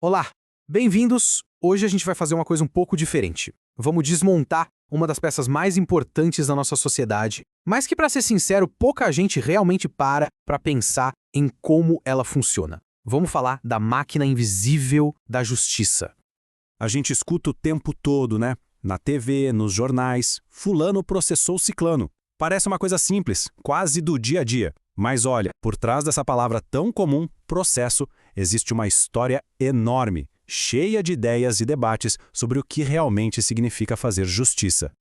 Olá, bem-vindos! Hoje a gente vai fazer uma coisa um pouco diferente. Vamos desmontar uma das peças mais importantes da nossa sociedade, mas que, para ser sincero, pouca gente realmente para pensar em como ela funciona. Vamos falar da máquina invisível da justiça. A gente escuta o tempo todo, né? Na TV, nos jornais, fulano processou ciclano. Parece uma coisa simples, quase do dia a dia. Mas olha, por trás dessa palavra tão comum, processo, existe uma história enorme, cheia de ideias e debates sobre o que realmente significa fazer justiça.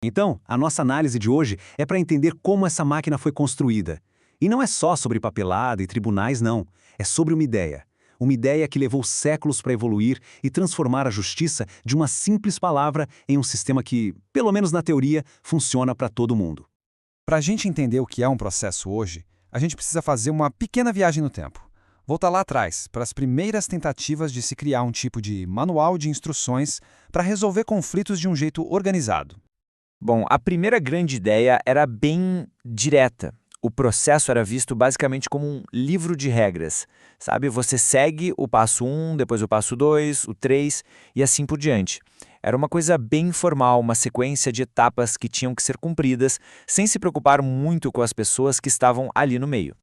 Então, a nossa análise de hoje é para entender como essa máquina foi construída. E não é só sobre papelada e tribunais, não. É sobre uma ideia. Uma ideia que levou séculos para evoluir e transformar a justiça de uma simples palavra em um sistema que, pelo menos na teoria, funciona para todo mundo. Para a gente entender o que é um processo hoje, a gente precisa fazer uma pequena viagem no tempo. Voltar lá atrás, para as primeiras tentativas de se criar um tipo de manual de instruções para resolver conflitos de um jeito organizado. Bom, a primeira grande ideia era bem direta. O processo era visto basicamente como um livro de regras, sabe? Você segue o passo 1, depois o passo 2, o 3 e assim por diante. Era uma coisa bem informal, uma sequência de etapas que tinham que ser cumpridas, sem se preocupar muito com as pessoas que estavam ali no meio.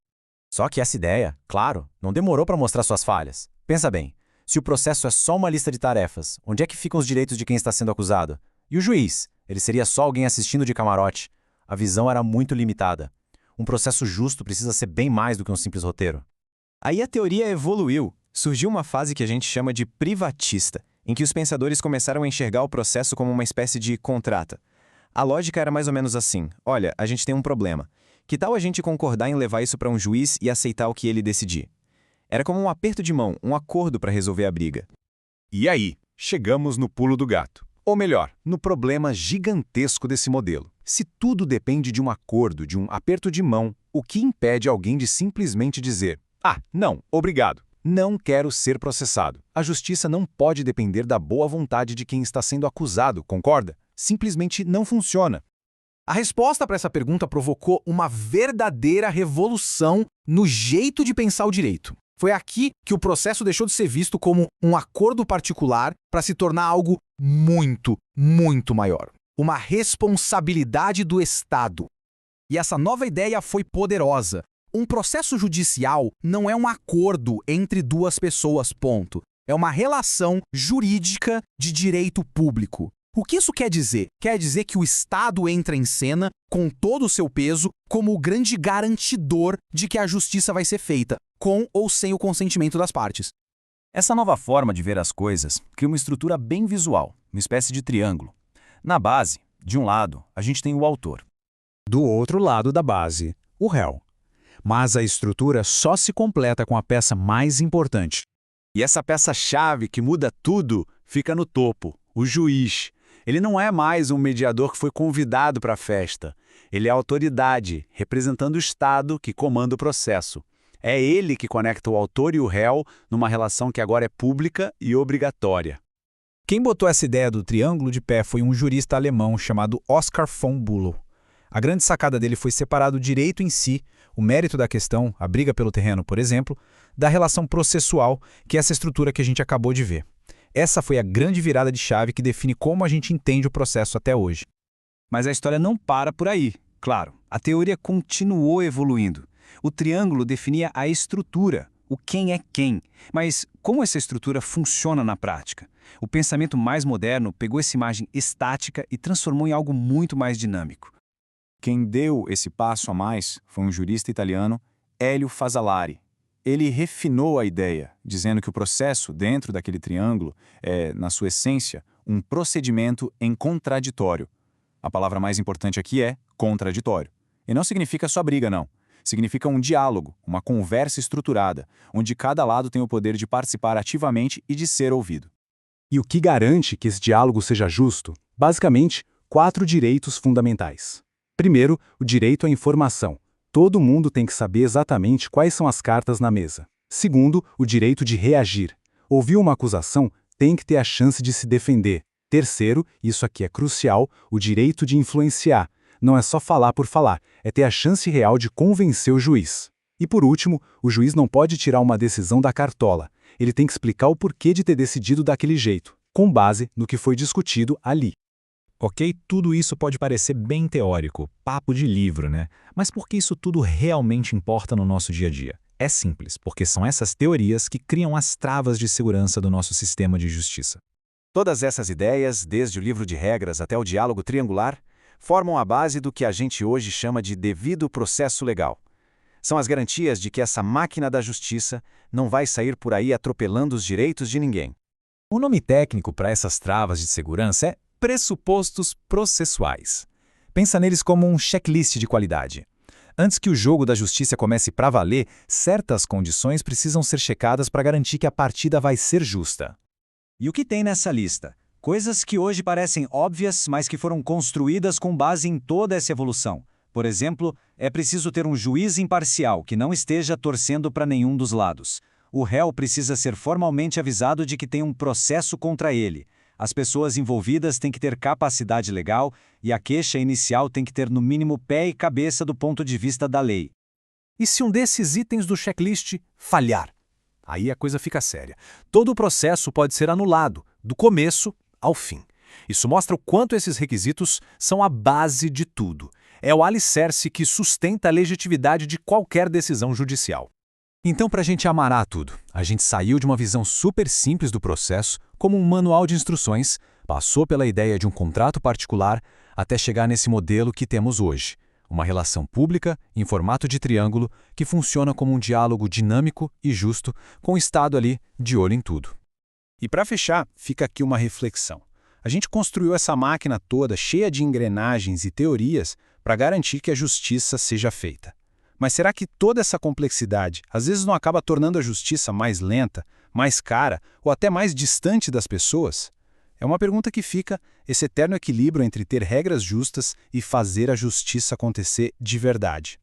Só que essa ideia, claro, não demorou para mostrar suas falhas. Pensa bem, se o processo é só uma lista de tarefas, onde é que ficam os direitos de quem está sendo acusado? E o juiz? Ele seria só alguém assistindo de camarote. A visão era muito limitada. Um processo justo precisa ser bem mais do que um simples roteiro. Aí a teoria evoluiu. Surgiu uma fase que a gente chama de privatista, em que os pensadores começaram a enxergar o processo como uma espécie de contrata. A lógica era mais ou menos assim: olha, a gente tem um problema. Que tal a gente concordar em levar isso para um juiz e aceitar o que ele decidir? Era como um aperto de mão, um acordo para resolver a briga. E aí, chegamos no pulo do gato. Ou melhor, no problema gigantesco desse modelo. Se tudo depende de um acordo, de um aperto de mão, o que impede alguém de simplesmente dizer: "Ah, não, obrigado. Não quero ser processado"? A justiça não pode depender da boa vontade de quem está sendo acusado, concorda? Simplesmente não funciona. A resposta para essa pergunta provocou uma verdadeira revolução no jeito de pensar o direito. Foi aqui que o processo deixou de ser visto como um acordo particular para se tornar algo muito, muito maior. Uma responsabilidade do Estado. E essa nova ideia foi poderosa. Um processo judicial não é um acordo entre duas pessoas, ponto. É uma relação jurídica de direito público. O que isso quer dizer? Quer dizer que o Estado entra em cena, com todo o seu peso, como o grande garantidor de que a justiça vai ser feita, com ou sem o consentimento das partes. Essa nova forma de ver as coisas cria uma estrutura bem visual, uma espécie de triângulo. Na base, de um lado, a gente tem o autor. Do outro lado da base, o réu. Mas a estrutura só se completa com a peça mais importante. E essa peça-chave que muda tudo fica no topo, o juiz. Ele não é mais um mediador que foi convidado para a festa. Ele é a autoridade, representando o Estado que comanda o processo. É ele que conecta o autor e o réu numa relação que agora é pública e obrigatória. Quem botou essa ideia do triângulo de pé foi um jurista alemão chamado Oskar von Bülow. A grande sacada dele foi separar o direito em si, o mérito da questão, a briga pelo terreno, por exemplo, da relação processual, que é essa estrutura que a gente acabou de ver. Essa foi a grande virada de chave que define como a gente entende o processo até hoje. Mas a história não para por aí. Claro, a teoria continuou evoluindo. O triângulo definia a estrutura, o quem é quem. Mas como essa estrutura funciona na prática? O pensamento mais moderno pegou essa imagem estática e transformou em algo muito mais dinâmico. Quem deu esse passo a mais foi um jurista italiano, Elio Fazzolari. Ele refinou a ideia, dizendo que o processo dentro daquele triângulo é, na sua essência, um procedimento em contraditório. A palavra mais importante aqui é contraditório. E não significa só briga, não. Significa um diálogo, uma conversa estruturada, onde cada lado tem o poder de participar ativamente e de ser ouvido. E o que garante que esse diálogo seja justo? Basicamente, 4 direitos fundamentais. Primeiro, o direito à informação. Todo mundo tem que saber exatamente quais são as cartas na mesa. Segundo, o direito de reagir. Ouviu uma acusação, tem que ter a chance de se defender. Terceiro, isso aqui é crucial, o direito de influenciar. Não é só falar por falar, é ter a chance real de convencer o juiz. E por último, o juiz não pode tirar uma decisão da cartola. Ele tem que explicar o porquê de ter decidido daquele jeito, com base no que foi discutido ali. Ok, tudo isso pode parecer bem teórico, papo de livro, né? Mas por que isso tudo realmente importa no nosso dia a dia? É simples, porque são essas teorias que criam as travas de segurança do nosso sistema de justiça. Todas essas ideias, desde o livro de regras até o diálogo triangular, formam a base do que a gente hoje chama de devido processo legal. São as garantias de que essa máquina da justiça não vai sair por aí atropelando os direitos de ninguém. O nome técnico para essas travas de segurança é pressupostos processuais. Pensa neles como um checklist de qualidade. Antes que o jogo da justiça comece para valer, certas condições precisam ser checadas para garantir que a partida vai ser justa. E o que tem nessa lista? Coisas que hoje parecem óbvias, mas que foram construídas com base em toda essa evolução. Por exemplo, é preciso ter um juiz imparcial que não esteja torcendo para nenhum dos lados. O réu precisa ser formalmente avisado de que tem um processo contra ele. As pessoas envolvidas têm que ter capacidade legal e a queixa inicial tem que ter no mínimo pé e cabeça do ponto de vista da lei. E se um desses itens do checklist falhar? Aí a coisa fica séria. Todo o processo pode ser anulado, do começo ao fim. Isso mostra o quanto esses requisitos são a base de tudo. É o alicerce que sustenta a legitimidade de qualquer decisão judicial. Então, para a gente amarar tudo, a gente saiu de uma visão super simples do processo, como um manual de instruções, passou pela ideia de um contrato particular, até chegar nesse modelo que temos hoje. Uma relação pública, em formato de triângulo, que funciona como um diálogo dinâmico e justo, com o Estado ali de olho em tudo. E para fechar, fica aqui uma reflexão. A gente construiu essa máquina toda cheia de engrenagens e teorias para garantir que a justiça seja feita. Mas será que toda essa complexidade às vezes não acaba tornando a justiça mais lenta, mais cara ou até mais distante das pessoas? É uma pergunta que fica, esse eterno equilíbrio entre ter regras justas e fazer a justiça acontecer de verdade.